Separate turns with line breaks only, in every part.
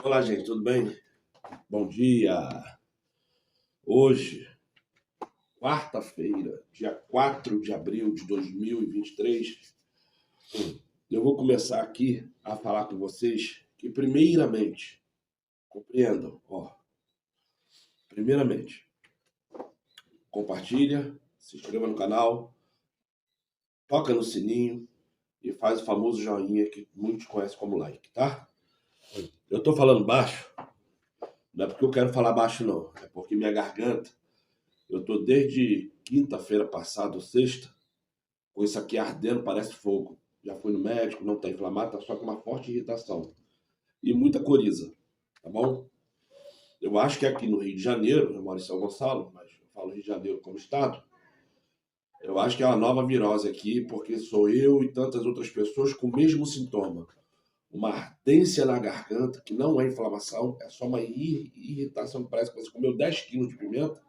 Olá, gente, tudo bem? Bom dia! Hoje, quarta-feira, dia 4 de abril de 2023, eu vou começar aqui a falar com vocês que, primeiramente, compreendam, primeiramente, compartilha, se inscreva no canal, toca no sininho e faz o famoso joinha que muitos conhecem como like, tá? Eu tô falando baixo, não é porque eu quero falar baixo, não, é porque minha garganta. Eu tô desde quinta-feira passada, ou sexta, com isso aqui ardendo, parece fogo. Já fui no médico, não tá inflamado, tá só com uma forte irritação. E muita coriza, tá bom? Eu acho que aqui no Rio de Janeiro, eu moro em São Gonçalo, mas eu falo Rio de Janeiro como estado, eu acho que é uma nova virose aqui, porque sou eu e tantas outras pessoas com o mesmo sintoma. Uma ardência na garganta, que não é inflamação, é só uma irritação, parece que você comeu 10 quilos de pimenta,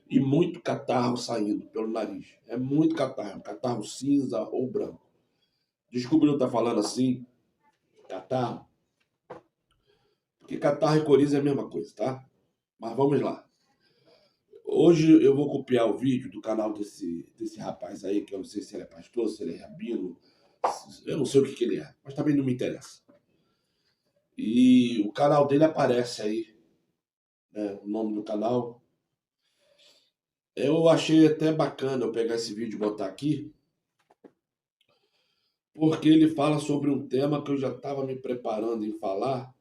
e muito catarro saindo pelo nariz. É muito catarro, catarro cinza ou branco. Desculpa eu estar falando assim, catarro, porque catarro e coriza é a mesma coisa, tá? Mas vamos lá. Hoje eu vou copiar o vídeo do canal desse rapaz aí, que eu não sei se ele é pastor, se ele é rabino, eu não sei o que ele é, mas também não me interessa. E o canal dele aparece aí, né, o nome do canal. Eu achei até bacana eu pegar esse vídeo e botar aqui, porque ele fala sobre um tema que eu já estava me preparando em falar,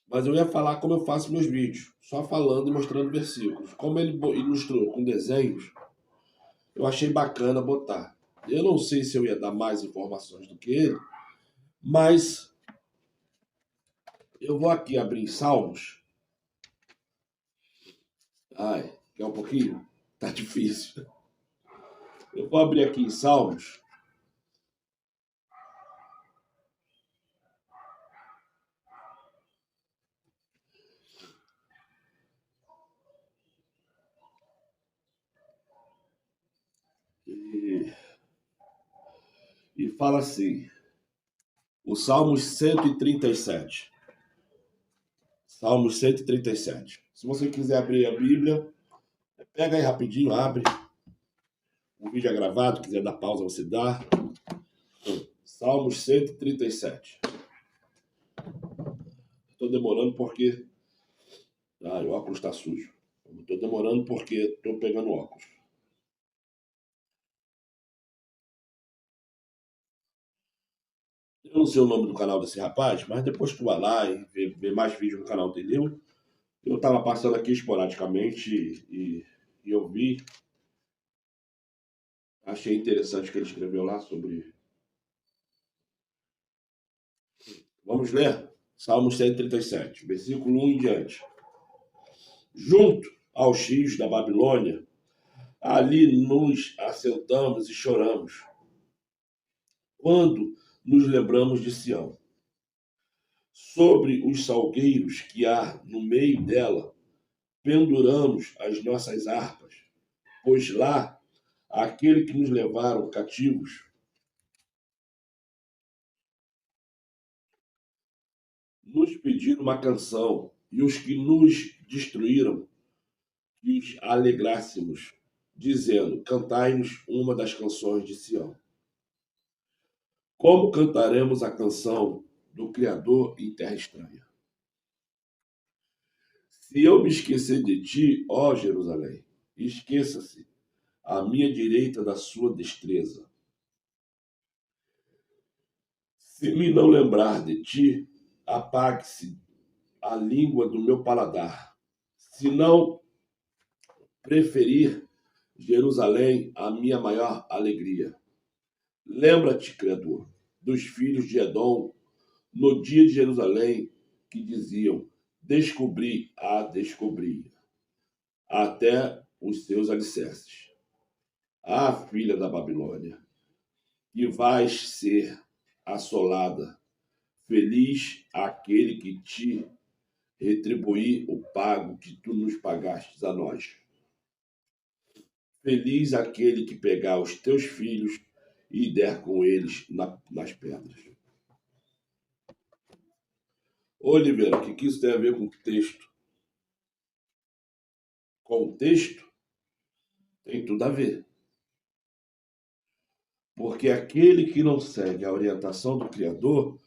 mas eu ia falar como eu faço meus vídeos, só falando e mostrando versículos. Como ele ilustrou com desenhos, eu achei bacana botar. Eu não sei se eu ia dar mais informações do que ele, mas eu vou aqui abrir em Salmos. Ai, quer um pouquinho? Tá difícil. Eu vou abrir aqui em Salmos. E, e fala assim, o Salmos 137. Salmos 137. Se você quiser abrir a Bíblia, pega aí rapidinho, abre. O vídeo é gravado, quiser dar pausa, você dá. Salmos 137. Estou demorando porque... o óculos está sujo. Estou demorando porque estou pegando óculos. Eu não sei o nome do canal desse rapaz, mas depois tu vai lá e vê mais vídeos no canal dele. Eu estava passando aqui esporadicamente e eu vi. Achei interessante o que ele escreveu lá sobre... Vamos ler? Salmos 137, versículo 1 em diante. Junto aos rios da Babilônia, ali nos assentamos e choramos, quando nos lembramos de Sião. Sobre os salgueiros que há no meio dela, penduramos as nossas harpas, pois lá, aquele que nos levaram cativos nos pediram uma canção, e os que nos destruíram, que os alegrássemos, dizendo, cantai-nos uma das canções de Sião. Como cantaremos a canção do Criador em terra estranha? Se eu me esquecer de ti, ó Jerusalém, esqueça-se à minha direita da sua destreza. Se me não lembrar de ti, apague-se a língua do meu paladar. Se não preferir Jerusalém a minha maior alegria. Lembra-te, Criador, dos filhos de Edom, no dia de Jerusalém, que diziam, descobri, até os seus alicerces. Ah, filha da Babilônia, que vais ser assolada, feliz aquele que te retribuir o pago que tu nos pagastes a nós. Feliz aquele que pegar os teus filhos e der com eles nas pedras. Oliveira, o que isso tem a ver com texto? Com o texto? Tem tudo a ver. Porque aquele que não segue a orientação do Criador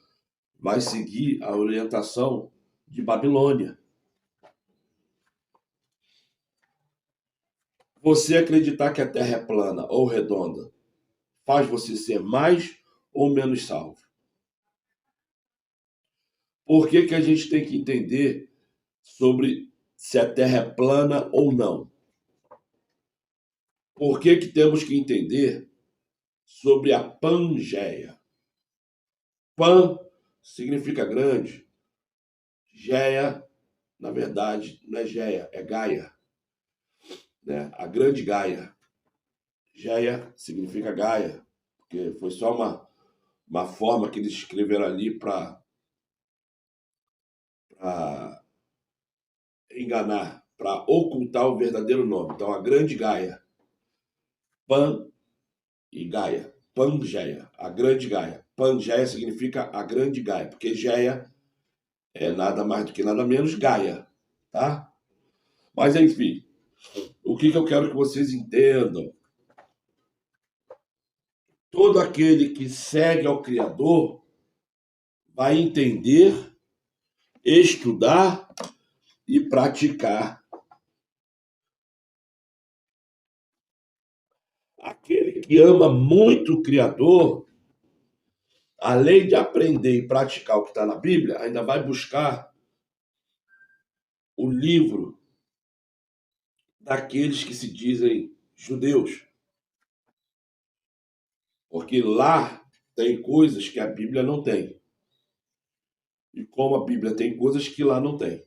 vai seguir a orientação de Babilônia. Você acreditar que a Terra é plana ou redonda faz você ser mais ou menos salvo. Por que a gente tem que entender sobre se a Terra é plana ou não? Por que temos que entender sobre a Pangeia? Pan significa grande. Geia, na verdade, não é Geia, é Gaia. Né? A grande Gaia. Geia significa Gaia, porque foi só uma forma que eles escreveram ali para enganar, para ocultar o verdadeiro nome. Então, a grande Gaia. Pan e Gaia. Pangeia, a grande Gaia. Pangeia significa a grande Gaia, porque Geia é nada mais do que nada menos Gaia, tá? Mas, enfim, o que eu quero que vocês entendam? Todo aquele que segue ao Criador vai entender, estudar e praticar. Aquele que ama muito o Criador, além de aprender e praticar o que está na Bíblia, ainda vai buscar o livro daqueles que se dizem judeus. Porque lá tem coisas que a Bíblia não tem. E como a Bíblia tem coisas que lá não tem.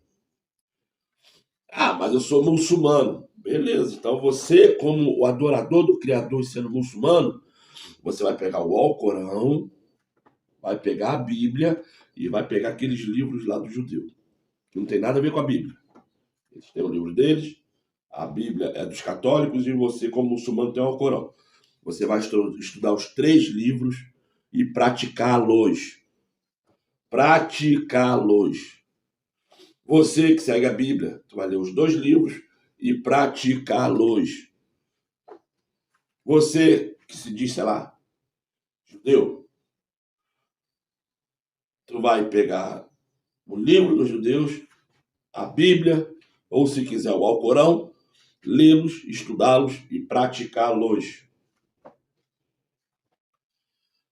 Ah, mas eu sou muçulmano. Beleza, então você, como o adorador do Criador e sendo muçulmano, você vai pegar o Alcorão, vai pegar a Bíblia e vai pegar aqueles livros lá do judeu, que não tem nada a ver com a Bíblia. Eles têm o livro deles, a Bíblia é dos católicos e você, como muçulmano, tem o Alcorão. Você vai estudar os 3 livros e praticá-los. Praticá-los. Você que segue a Bíblia, tu vai ler os 2 livros e praticá-los. Você que se diz, sei lá, judeu, tu vai pegar o livro dos judeus, a Bíblia, ou se quiser o Alcorão, lê-los, estudá-los e praticá-los.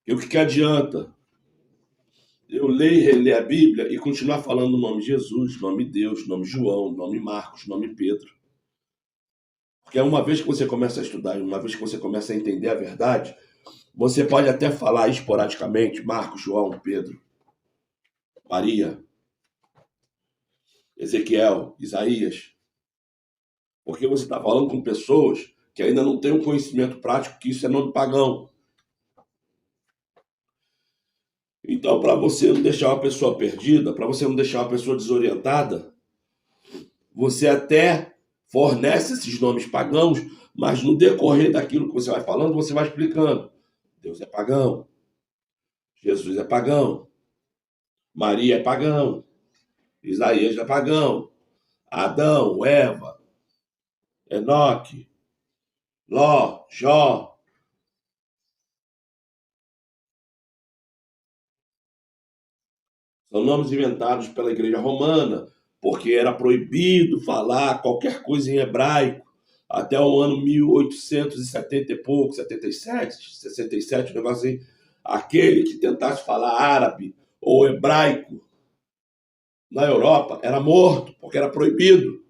E o que adianta eu ler e reler a Bíblia e continuar falando o nome Jesus, nome Deus, nome João, nome Marcos, nome Pedro? Porque uma vez que você começa a estudar, uma vez que você começa a entender a verdade, você pode até falar esporadicamente Marcos, João, Pedro, Maria, Ezequiel, Isaías, porque você está falando com pessoas que ainda não têm um conhecimento prático que isso é nome pagão. Então, para você não deixar uma pessoa perdida, para você não deixar uma pessoa desorientada, você até fornece esses nomes pagãos, mas no decorrer daquilo que você vai falando, você vai explicando. Deus é pagão, Jesus é pagão, Maria é pagão, Isaías é pagão, Adão, Eva, Enoque, Ló, Jó. São nomes inventados pela Igreja Romana, porque era proibido falar qualquer coisa em hebraico até o ano 1870 e pouco, 77, 67, um negócio assim. Aquele que tentasse falar árabe ou hebraico na Europa era morto, porque era proibido.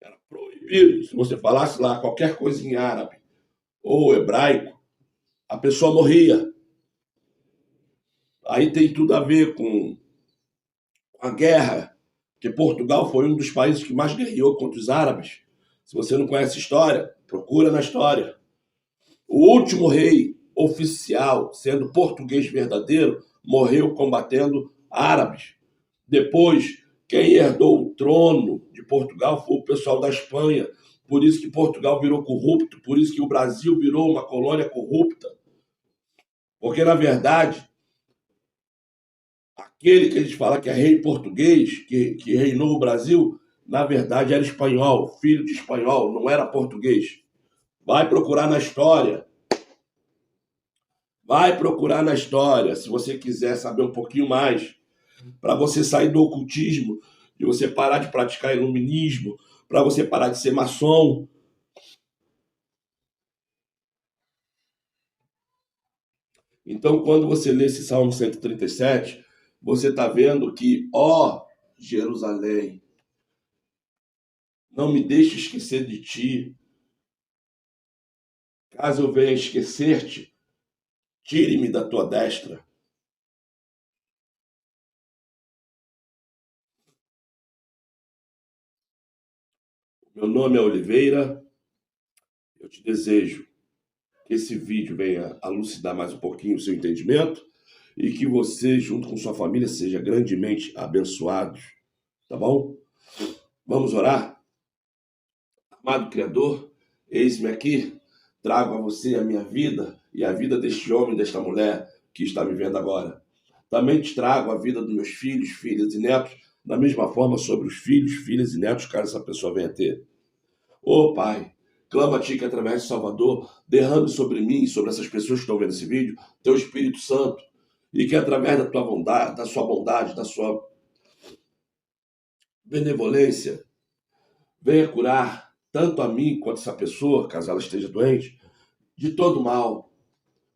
Era proibido. Se você falasse lá qualquer coisa em árabe ou hebraico, a pessoa morria. Aí tem tudo a ver com a guerra, que Portugal foi um dos países que mais guerreou contra os árabes. Se você não conhece a história, procura na história. O último rei oficial, sendo português verdadeiro, morreu combatendo árabes. Depois, quem herdou o trono de Portugal foi o pessoal da Espanha. Por isso que Portugal virou corrupto, por isso que o Brasil virou uma colônia corrupta. Porque, na verdade, aquele que eles falam que é rei português, que reinou o Brasil, na verdade era espanhol, filho de espanhol, não era português. Vai procurar na história. Vai procurar na história, se você quiser saber um pouquinho mais, para você sair do ocultismo, de você parar de praticar iluminismo, para você parar de ser maçom. Então, quando você lê esse Salmo 137, você está vendo que, ó Jerusalém, não me deixe esquecer de ti. Caso eu venha esquecer-te, tire-me da tua destra. Meu nome é Oliveira. Eu te desejo que esse vídeo venha elucidar mais um pouquinho o seu entendimento e que você, junto com sua família, seja grandemente abençoado. Tá bom? Vamos orar? Amado Criador, eis-me aqui, trago a você a minha vida e a vida deste homem, desta mulher que está me vendo agora. Também te trago a vida dos meus filhos, filhas e netos, da mesma forma sobre os filhos, filhas e netos, caso essa pessoa venha ter. Ô Pai, clamo a Ti que através de Salvador, derrame sobre mim e sobre essas pessoas que estão vendo esse vídeo, Teu Espírito Santo, e que através da Tua bondade, da Sua benevolência, venha curar tanto a mim quanto essa pessoa, caso ela esteja doente, de todo mal.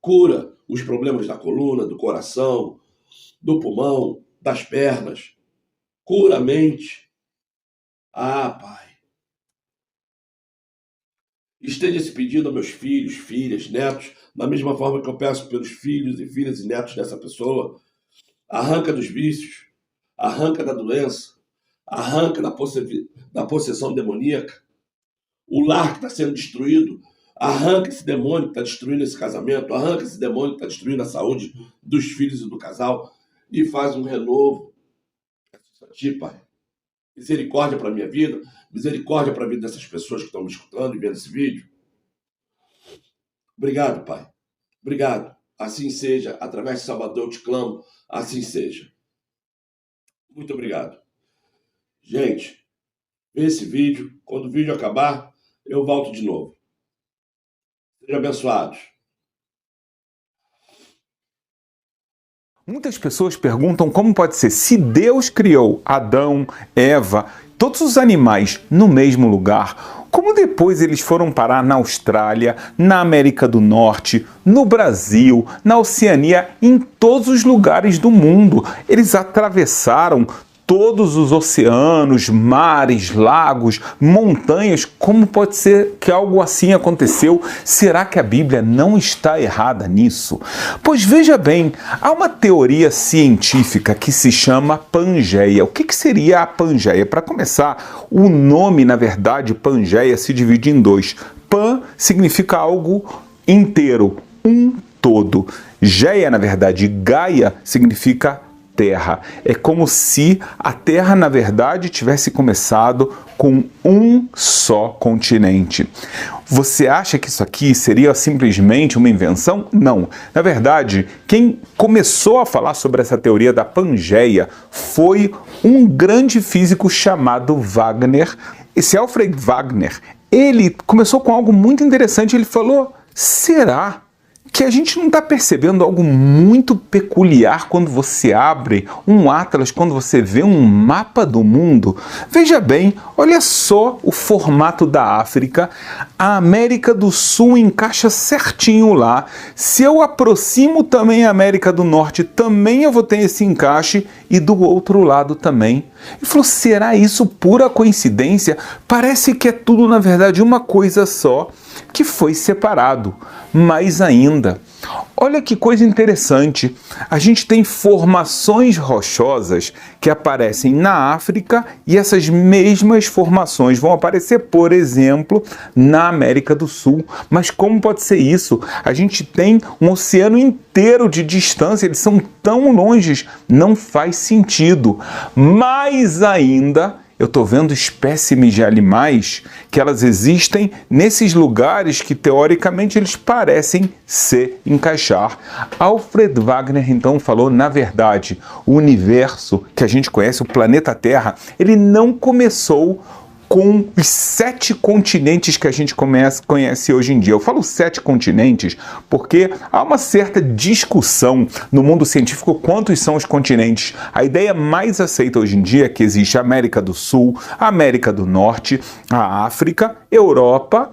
Cura os problemas da coluna, do coração, do pulmão, das pernas. Cura a mente. Ah, Pai. Estende esse pedido a meus filhos, filhas, netos, da mesma forma que eu peço pelos filhos e filhas e netos dessa pessoa. Arranca dos vícios, arranca da doença, arranca da possessão demoníaca. O lar que está sendo destruído, arranca esse demônio que está destruindo esse casamento, arranca esse demônio que está destruindo a saúde dos filhos e do casal e faz um renovo. Isso a Ti, Pai. Misericórdia para a minha vida, misericórdia para a vida dessas pessoas que estão me escutando e vendo esse vídeo. Obrigado, Pai. Obrigado. Assim seja. Através de Salvador eu te clamo. Assim seja. Muito obrigado. Gente, vê esse vídeo. Quando o vídeo acabar, eu volto de novo. Sejam abençoados.
Muitas pessoas perguntam como pode ser, se Deus criou Adão, Eva, todos os animais no mesmo lugar, como depois eles foram parar na Austrália, na América do Norte, no Brasil, na Oceania, em todos os lugares do mundo. Eles atravessaram todos os oceanos, mares, lagos, montanhas. Como pode ser que algo assim aconteceu? Será que a Bíblia não está errada nisso? Pois veja bem, há uma teoria científica que se chama Pangeia. O que seria a Pangeia? Para começar, o nome, na verdade, Pangeia, se divide em dois. Pan significa algo inteiro, um todo. Geia, na verdade, Gaia, significa terra. É como se a Terra, na verdade, tivesse começado com um só continente. Você acha que isso aqui seria simplesmente uma invenção? Não. Na verdade, quem começou a falar sobre essa teoria da Pangeia foi um grande físico chamado Wagner. Esse Alfred Wagner, ele começou com algo muito interessante. Ele falou, será que a gente não está percebendo algo muito peculiar quando você abre um atlas, quando você vê um mapa do mundo? Veja bem, olha só o formato da África. A América do Sul encaixa certinho lá. Se eu aproximo também a América do Norte, também eu vou ter esse encaixe e do outro lado também. Ele falou, será isso pura coincidência? Parece que é tudo, na verdade, uma coisa só que foi separado. Mais ainda, olha que coisa interessante, a gente tem formações rochosas que aparecem na África e essas mesmas formações vão aparecer, por exemplo, na América do Sul. Mas como pode ser isso? A gente tem um oceano inteiro de distância, eles são tão longes, não faz sentido. Mais ainda, eu estou vendo espécimes de animais que elas existem nesses lugares que teoricamente eles parecem se encaixar. Alfred Wagner então falou, na verdade, o universo que a gente conhece, o planeta Terra, ele não começou com os 7 continentes que a gente conhece hoje em dia. Eu falo 7 continentes porque há uma certa discussão no mundo científico quantos são os continentes. A ideia mais aceita hoje em dia é que existe a América do Sul, a América do Norte, a África, Europa,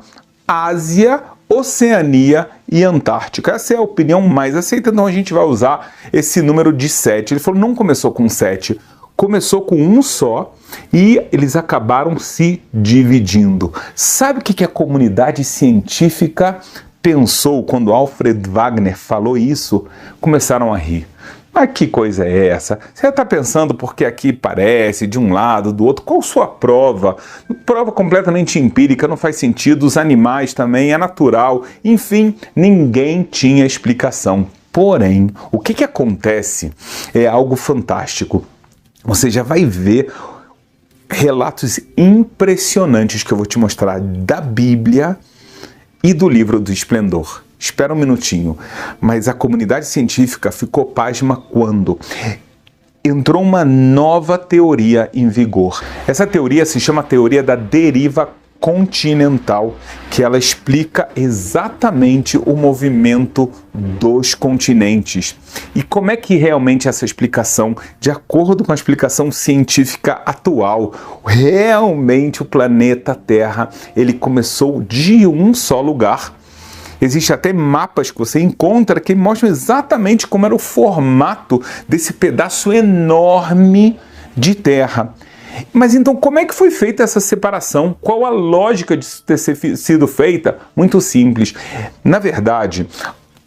Ásia, Oceania e Antártica. Essa é a opinião mais aceita, então a gente vai usar esse número de 7. Ele falou, não começou com 7, começou com um só e eles acabaram se dividindo. Sabe o que a comunidade científica pensou quando Alfred Wagner falou isso? Começaram a rir. Mas que coisa é essa? Você está pensando porque aqui parece de um lado, do outro. Qual sua prova? Prova completamente empírica, não faz sentido. Os animais também, é natural. Enfim, ninguém tinha explicação. Porém, o que acontece é algo fantástico. Você já vai ver relatos impressionantes que eu vou te mostrar da Bíblia e do Livro do Esplendor. Espera um minutinho, mas a comunidade científica ficou pasma quando entrou uma nova teoria em vigor. Essa teoria se chama teoria da deriva continental, que ela explica exatamente o movimento dos continentes. E como é que realmente essa explicação, de acordo com a explicação científica atual, realmente o planeta Terra, ele começou de um só lugar. Existem até mapas que você encontra que mostram exatamente como era o formato desse pedaço enorme de terra. Mas então, como é que foi feita essa separação? Qual a lógica disso ter sido feita? Muito simples. Na verdade,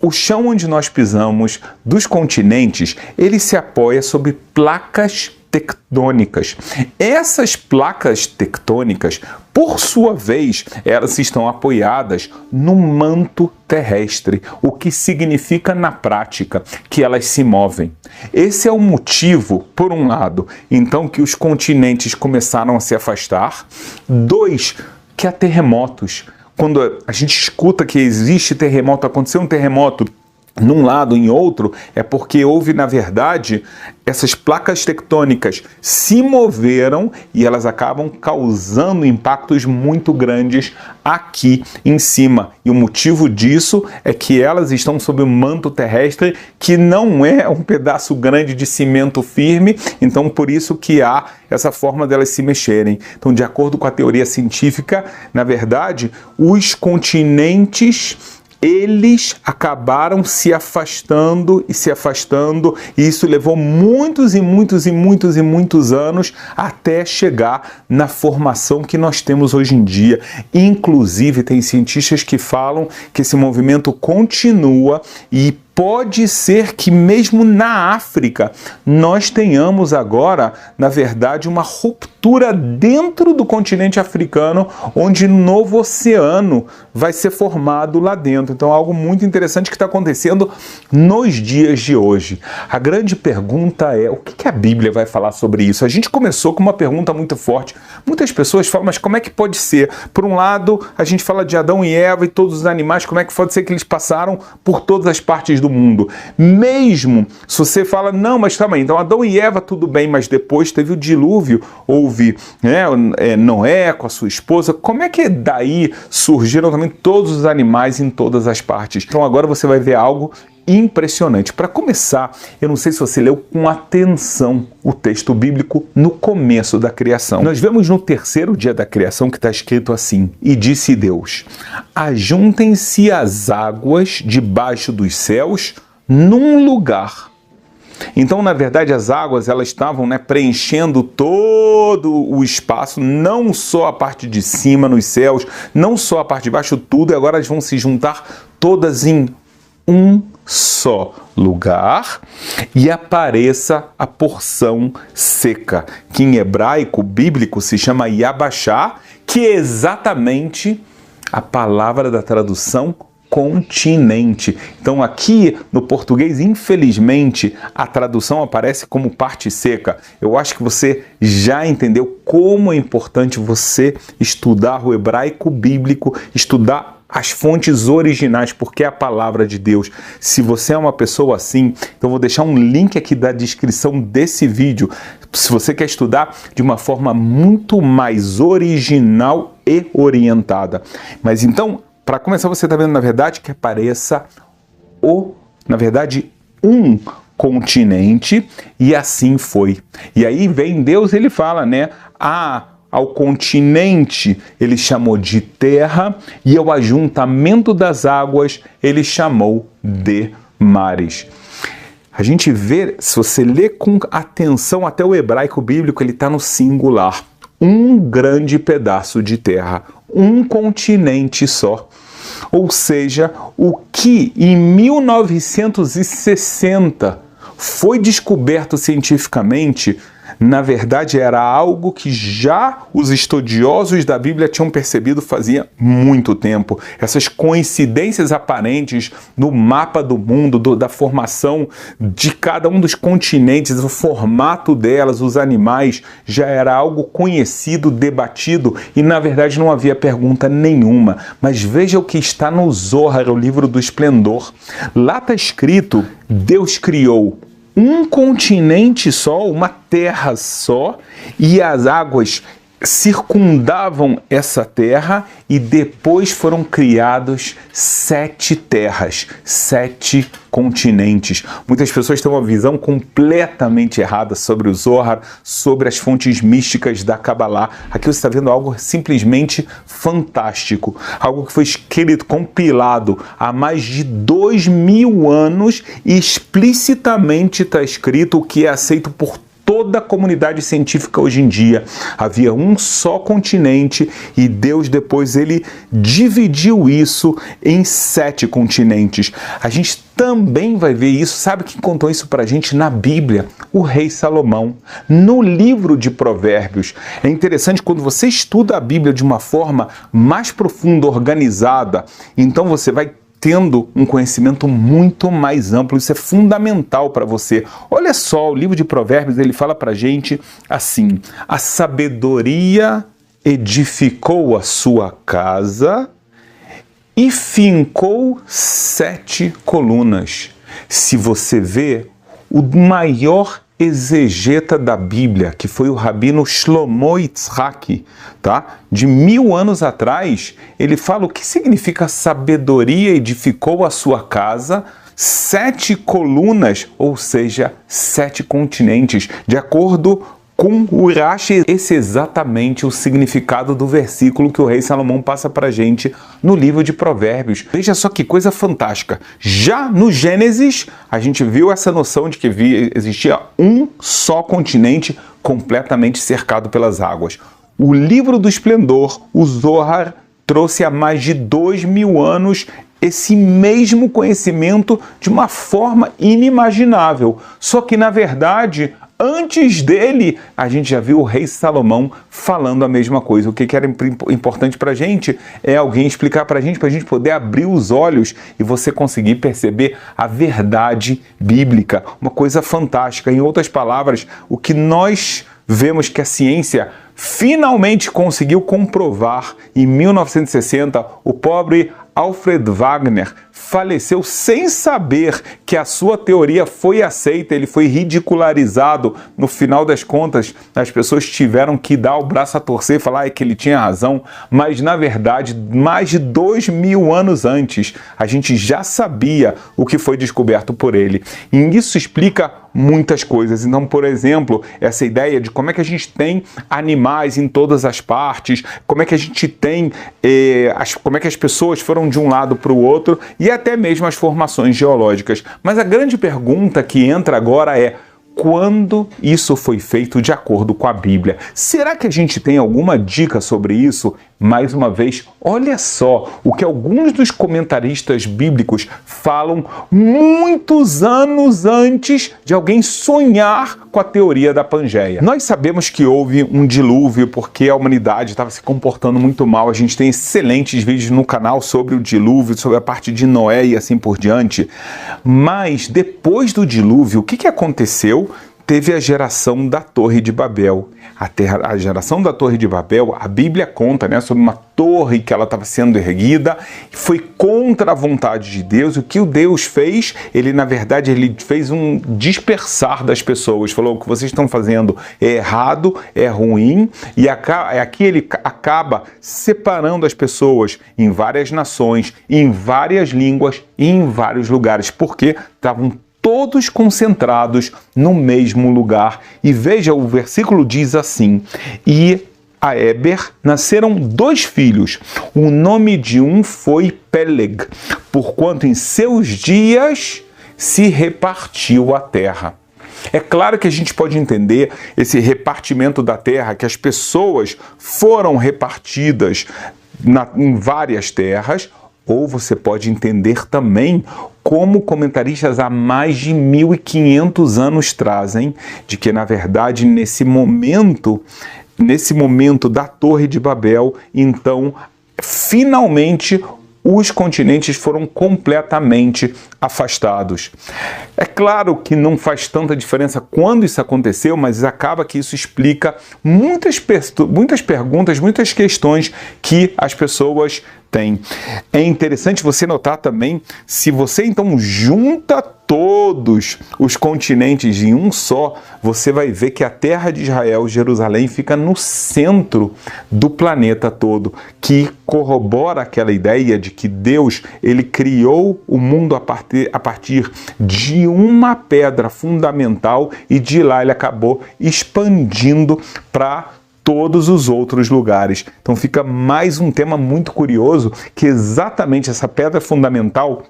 o chão onde nós pisamos dos continentes, ele se apoia sobre placas tectônicas. Essas placas tectônicas, por sua vez, elas estão apoiadas no manto terrestre, o que significa na prática que elas se movem. Esse é o motivo, por um lado, então que os continentes começaram a se afastar. 2, que há terremotos. Quando a gente escuta que existe terremoto, aconteceu um terremoto num lado, em outro, é porque houve, na verdade, essas placas tectônicas se moveram e elas acabam causando impactos muito grandes aqui em cima. E o motivo disso é que elas estão sob o manto terrestre, que não é um pedaço grande de cimento firme, então por isso que há essa forma delas se mexerem. Então, de acordo com a teoria científica, na verdade, os continentes eles acabaram se afastando, e isso levou muitos anos até chegar na formação que nós temos hoje em dia. Inclusive, tem cientistas que falam que esse movimento continua e pode ser que mesmo na África nós tenhamos agora, na verdade, uma ruptura dentro do continente africano, onde um novo oceano vai ser formado lá dentro. Então, algo muito interessante que está acontecendo nos dias de hoje. A grande pergunta é, o que a Bíblia vai falar sobre isso? A gente começou com uma pergunta muito forte. Muitas pessoas falam, mas como é que pode ser? Por um lado, a gente fala de Adão e Eva e todos os animais, como é que pode ser que eles passaram por todas as partes do mundo? Mesmo se você fala, não, mas calma aí, então Adão e Eva tudo bem, mas depois teve o dilúvio, houve Noé com a sua esposa, como é que daí surgiram também todos os animais em todas as partes? Então agora você vai ver algo impressionante. Para começar, eu não sei se você leu com atenção o texto bíblico no começo da criação. Nós vemos no 3º dia da criação que está escrito assim: e disse Deus, ajuntem-se as águas debaixo dos céus num lugar. Então, na verdade, as águas elas estavam preenchendo todo o espaço, não só a parte de cima nos céus, não só a parte de baixo, tudo, e agora elas vão se juntar todas em um só lugar e apareça a porção seca, que em hebraico bíblico se chama Yabashá, que é exatamente a palavra da tradução continente. Então aqui no português, infelizmente, a tradução aparece como parte seca. Eu acho que você já entendeu como é importante você estudar o hebraico bíblico, estudar as fontes originais, porque é a palavra de Deus. Se você é uma pessoa assim, então vou deixar um link aqui da descrição desse vídeo. Se você quer estudar de uma forma muito mais original e orientada. Mas então, para começar, você está vendo, na verdade, que apareça um continente, e assim foi. E aí vem Deus, ele fala, né? Ao continente ele chamou de terra, e ao ajuntamento das águas ele chamou de mares. A gente vê, se você lê com atenção até o hebraico bíblico, ele está no singular. Um grande pedaço de terra, um continente só. Ou seja, o que em 1960 foi descoberto cientificamente, na verdade era algo que já os estudiosos da Bíblia tinham percebido fazia muito tempo. Essas coincidências aparentes no mapa do mundo, da formação de cada um dos continentes, o formato delas, os animais, já era algo conhecido, debatido, e na verdade não havia pergunta nenhuma. Mas veja o que está no Zohar, o livro do esplendor. Lá está escrito: Deus criou um continente só, uma terra só, e as águas circundavam essa terra, e depois foram criados 7 terras, 7 continentes. Muitas pessoas têm uma visão completamente errada sobre o Zohar, sobre as fontes místicas da Kabbalah. Aqui você está vendo algo simplesmente fantástico, algo que foi escrito, compilado há mais de 2000 anos, e explicitamente está escrito o que é aceito por toda a comunidade científica hoje em dia. Havia um só continente, e Deus depois ele dividiu isso em 7 continentes. A gente também vai ver isso. Sabe quem contou isso pra gente na Bíblia? O rei Salomão, no livro de Provérbios. É interessante quando você estuda a Bíblia de uma forma mais profunda, organizada, então você vai tendo um conhecimento muito mais amplo. Isso é fundamental para você. Olha só, o livro de Provérbios, ele fala para a gente assim: a sabedoria edificou a sua casa e fincou 7 colunas. Se você vê, o maior exegeta da Bíblia, que foi o rabino Shlomo Yitzhak, tá? De 1000 anos atrás, ele fala o que significa sabedoria edificou a sua casa, 7 colunas, ou seja, 7 continentes. De acordo com o Rashi, esse é exatamente o significado do versículo que o rei Salomão passa para a gente no livro de Provérbios. Veja só que coisa fantástica. Já no Gênesis, a gente viu essa noção de que existia um só continente completamente cercado pelas águas. O livro do esplendor, o Zohar, trouxe há mais de 2000 anos esse mesmo conhecimento de uma forma inimaginável. Só que, na verdade, antes dele, a gente já viu o rei Salomão falando a mesma coisa. O que era importante para a gente é alguém explicar para a gente poder abrir os olhos e você conseguir perceber a verdade bíblica. Uma coisa fantástica. Em outras palavras, o que nós vemos que a ciência finalmente conseguiu comprovar em 1960, o pobre Alfred Wagner faleceu sem saber que a sua teoria foi aceita, ele foi ridicularizado. No final das contas, as pessoas tiveram que dar o braço a torcer e falar que ele tinha razão, mas na verdade, mais de 2000 anos antes, a gente já sabia o que foi descoberto por ele. E isso explica muitas coisas. Então, por exemplo, essa ideia de como é que a gente tem animais em todas as partes, como é que a gente tem, como é que as pessoas foram de um lado para o outro, e até mesmo as formações geológicas. Mas a grande pergunta que entra agora é: quando isso foi feito de acordo com a Bíblia? Será que a gente tem alguma dica sobre isso? Mais uma vez, olha só o que alguns dos comentaristas bíblicos falam muitos anos antes de alguém sonhar com a teoria da Pangeia. Nós sabemos que houve um dilúvio porque a humanidade estava se comportando muito mal. A gente tem excelentes vídeos no canal sobre o dilúvio, sobre a parte de Noé e assim por diante. Mas depois do dilúvio, o que aconteceu? Teve a geração da Torre de Babel. A geração da Torre de Babel, a Bíblia conta, né, sobre uma torre que ela estava sendo erguida, foi contra a vontade de Deus. O que o Deus fez? Ele, na verdade, ele fez um dispersar das pessoas. Falou: o que vocês estão fazendo é errado, é ruim, e aqui ele acaba separando as pessoas em várias nações, em várias línguas e em vários lugares, porque estavam todos concentrados no mesmo lugar. E veja, o versículo diz assim: e a Éber nasceram 2 filhos. O nome de um foi Peleg, porquanto em seus dias se repartiu a terra. É claro que a gente pode entender esse repartimento da terra, que as pessoas foram repartidas em várias terras, ou você pode entender também como comentaristas há mais de 1500 anos trazem, de que, na verdade, nesse momento da Torre de Babel, então, finalmente, os continentes foram completamente afastados. É claro que não faz tanta diferença quando isso aconteceu, mas acaba que isso explica muitas perguntas, muitas questões que as pessoas têm. É interessante você notar também, se você então junta todos os continentes em um só, você vai ver que a terra de Israel, Jerusalém, fica no centro do planeta todo, que corrobora aquela ideia de que Deus, ele criou o mundo a partir de uma pedra fundamental, e de lá ele acabou expandindo para todos os outros lugares. Então fica mais um tema muito curioso, que exatamente essa pedra fundamental,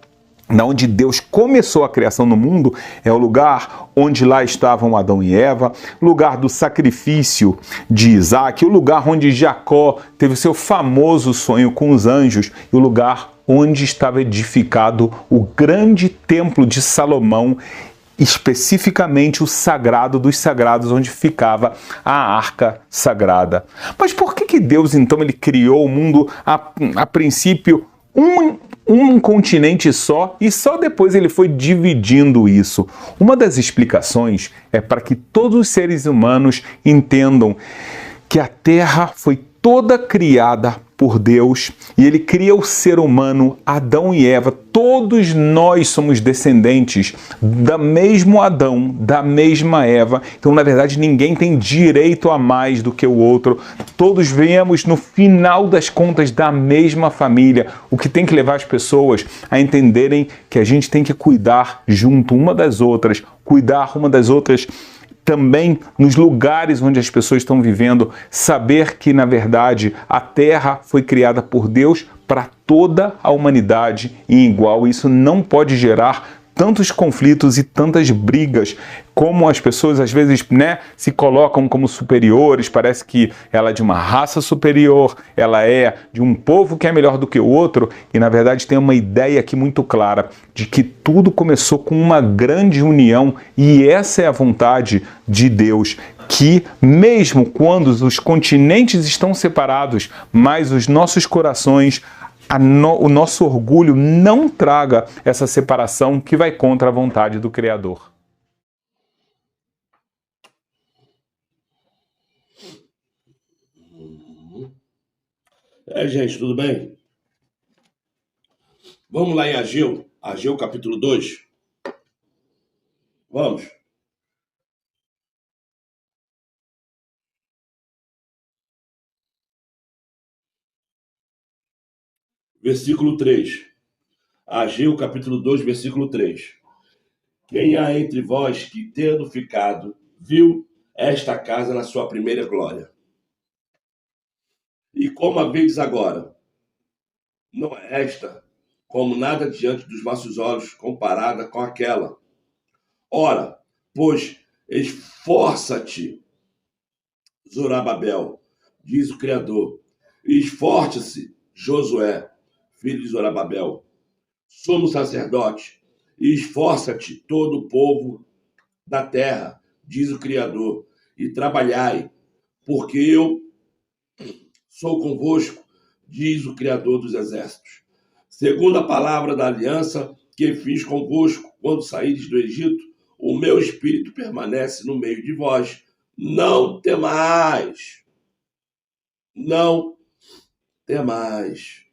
na onde Deus começou a criação no mundo, é o lugar onde lá estavam Adão e Eva, lugar do sacrifício de Isaac, o lugar onde Jacó teve o seu famoso sonho com os anjos, e o lugar onde estava edificado o grande templo de Salomão, especificamente o sagrado dos sagrados, onde ficava a arca sagrada. Mas por que Deus, então, ele criou o mundo a princípio um continente só, e só depois ele foi dividindo isso? Uma das explicações é para que todos os seres humanos entendam que a Terra foi toda criada por Deus, e ele cria o ser humano, Adão e Eva. Todos nós somos descendentes do mesmo Adão, da mesma Eva. Então, na verdade, ninguém tem direito a mais do que o outro. Todos viemos, no final das contas, da mesma família. O que tem que levar as pessoas a entenderem que a gente tem que cuidar junto uma das outras, cuidar uma das outras também nos lugares onde as pessoas estão vivendo, saber que, na verdade, a Terra foi criada por Deus para toda a humanidade em igual. Isso não pode gerar tantos conflitos e tantas brigas, como as pessoas às vezes, se colocam como superiores. Parece que ela é de uma raça superior, ela é de um povo que é melhor do que o outro, e na verdade tem uma ideia aqui muito clara de que tudo começou com uma grande união, e essa é a vontade de Deus, que mesmo quando os continentes estão separados, mas os nossos corações, o nosso orgulho não traga essa separação que vai contra a vontade do Criador.
Gente, tudo bem? Vamos lá em Ageu capítulo 2. Vamos. Versículo 3. Ageu capítulo 2, versículo 3. Quem há entre vós que, tendo ficado, viu esta casa na sua primeira glória? E como a vez agora, não é esta como nada diante dos vossos olhos comparada com aquela? Ora, pois, esforça-te, Zorobabel, diz o Criador, Esforce-se, Josué, filho de Zorobabel, sumo sacerdote, e esforça-te todo o povo da terra, diz o Criador, e trabalhai, porque eu sou convosco, diz o Criador dos exércitos. Segundo a palavra da aliança que fiz convosco quando saídes do Egito, o meu espírito permanece no meio de vós. Não temais, não temais.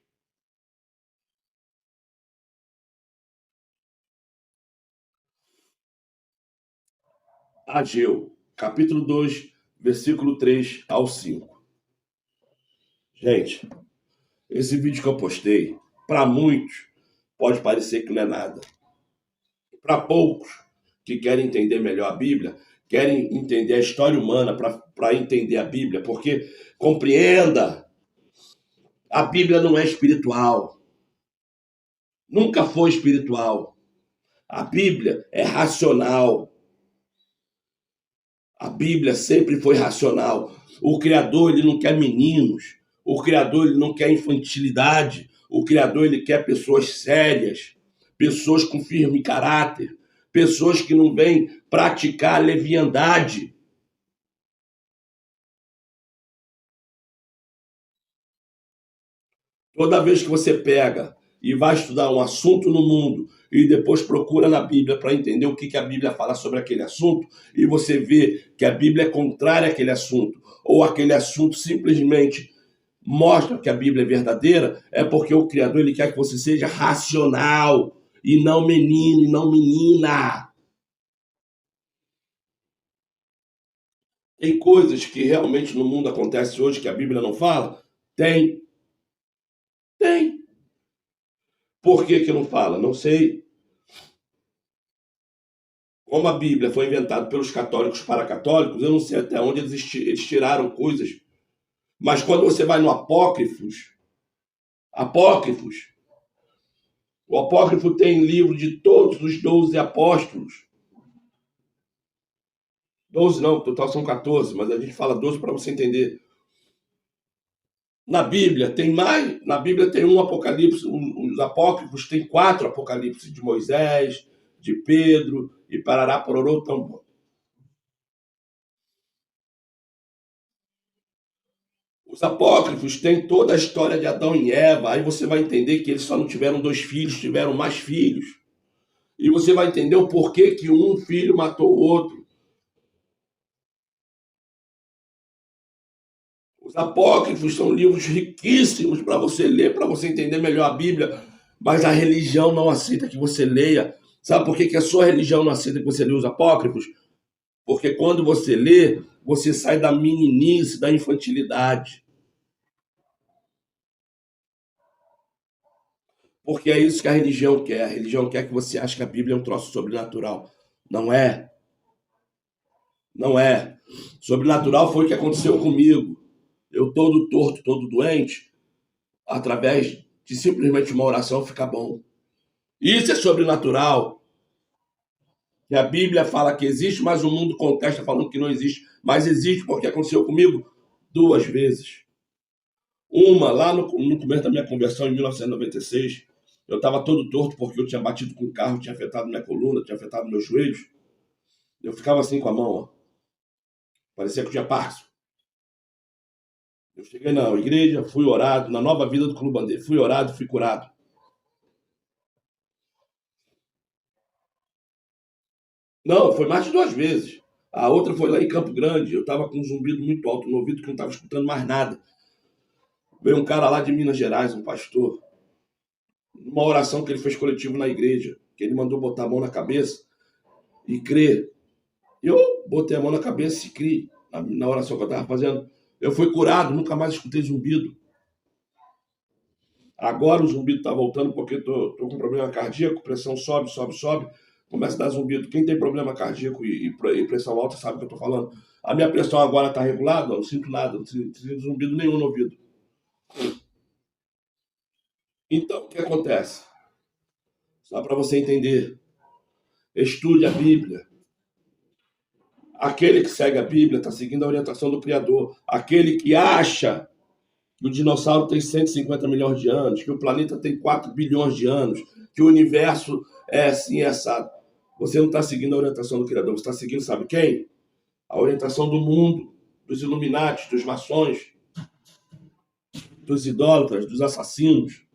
Ageu, capítulo 2, versículo 3 ao 5. Gente, esse vídeo que eu postei, para muitos, pode parecer que não é nada. Para poucos que querem entender melhor a Bíblia, querem entender a história humana para entender a Bíblia, porque compreenda, a Bíblia não é espiritual. Nunca foi espiritual. A Bíblia é racional. A Bíblia sempre foi racional. O Criador, ele não quer meninos. O Criador, ele não quer infantilidade. O Criador, ele quer pessoas sérias, pessoas com firme caráter, pessoas que não vêm praticar leviandade. Toda vez que você pega e vai estudar um assunto no mundo e depois procura na Bíblia para entender o que a Bíblia fala sobre aquele assunto, e você vê que a Bíblia é contrária àquele assunto, ou aquele assunto simplesmente mostra que a Bíblia é verdadeira, é porque o Criador, ele quer que você seja racional, e não menino, e não menina. Tem coisas que realmente no mundo acontecem hoje que a Bíblia não fala? Tem. Tem. Por que não fala? Não sei. Como a Bíblia foi inventada pelos católicos para católicos, eu não sei até onde eles tiraram coisas. Mas quando você vai no Apócrifos, o Apócrifo tem livro de todos os 12 apóstolos. 12 não, total são 14, mas a gente fala 12 para você entender. Na Bíblia tem mais, na Bíblia tem um Apocalipse, os Apócrifos tem 4 Apocalipse de Moisés, de Pedro, e parará, pororô, tambor. Os apócrifos têm toda a história de Adão e Eva, aí você vai entender que eles só não tiveram 2 filhos, tiveram mais filhos. E você vai entender o porquê que um filho matou o outro. Os apócrifos são livros riquíssimos para você ler, para você entender melhor a Bíblia, mas a religião não aceita que você leia. Sabe por que a sua religião não aceita que você leia os apócrifos? Porque quando você lê, você sai da meninice, da infantilidade. Porque é isso que a religião quer. A religião quer que você ache que a Bíblia é um troço sobrenatural. Não é. Não é. Sobrenatural foi o que aconteceu comigo. Eu todo torto, todo doente, através de simplesmente uma oração fica bom. Isso é sobrenatural. E a Bíblia fala que existe, mas o mundo contesta falando que não existe. Mas existe porque aconteceu comigo 2 vezes. Uma, lá no começo da minha conversão, em 1996, eu estava todo torto porque eu tinha batido com o carro, tinha afetado minha coluna, tinha afetado meus joelhos. Eu ficava assim com a mão, ó. Parecia que eu tinha Parkinson. Eu cheguei na igreja, fui orado, na Nova Vida do Clube Bandeira. Fui orado, fui curado. Não, foi mais de 2 vezes. A outra foi lá em Campo Grande. Eu estava com um zumbido muito alto no ouvido que não estava escutando mais nada. Veio um cara lá de Minas Gerais, um pastor, uma oração que ele fez coletivo na igreja, que ele mandou botar a mão na cabeça e crer. Eu botei a mão na cabeça e criei na oração que eu estava fazendo. Eu fui curado, nunca mais escutei zumbido. Agora o zumbido está voltando porque estou com problema cardíaco, pressão sobe, começa a dar zumbido. Quem tem problema cardíaco e pressão alta sabe o que eu estou falando. A minha pressão agora está regulada, não sinto nada, não sinto zumbido nenhum no ouvido. Então, o que acontece? Só para você entender. Estude a Bíblia. Aquele que segue a Bíblia está seguindo a orientação do Criador. Aquele que acha que o dinossauro tem 150 milhões de anos, que o planeta tem 4 bilhões de anos, que o universo é assim, é assado. Você não está seguindo a orientação do Criador, você está seguindo, sabe quem? A orientação do mundo, dos Illuminati, dos maçons, dos idólatras, dos assassinos.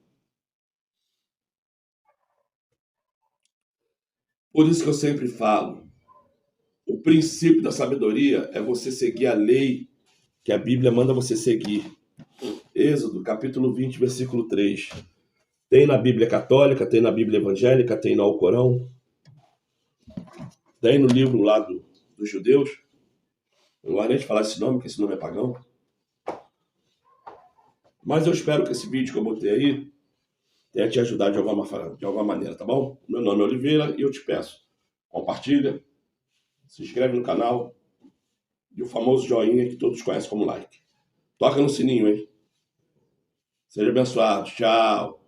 Por isso que eu sempre falo, o princípio da sabedoria é você seguir a lei que a Bíblia manda você seguir. Êxodo, capítulo 20, versículo 3. Tem na Bíblia católica, tem na Bíblia evangélica, tem no Alcorão, tem no livro lá dos judeus. Eu não vou nem te falar esse nome, porque esse nome é pagão. Mas eu espero que esse vídeo que eu botei aí tenha te ajudado de alguma maneira, tá bom? Meu nome é Oliveira e eu te peço, compartilha, se inscreve no canal e o famoso joinha que todos conhecem como like. Toca no sininho, hein? Seja abençoado. Tchau.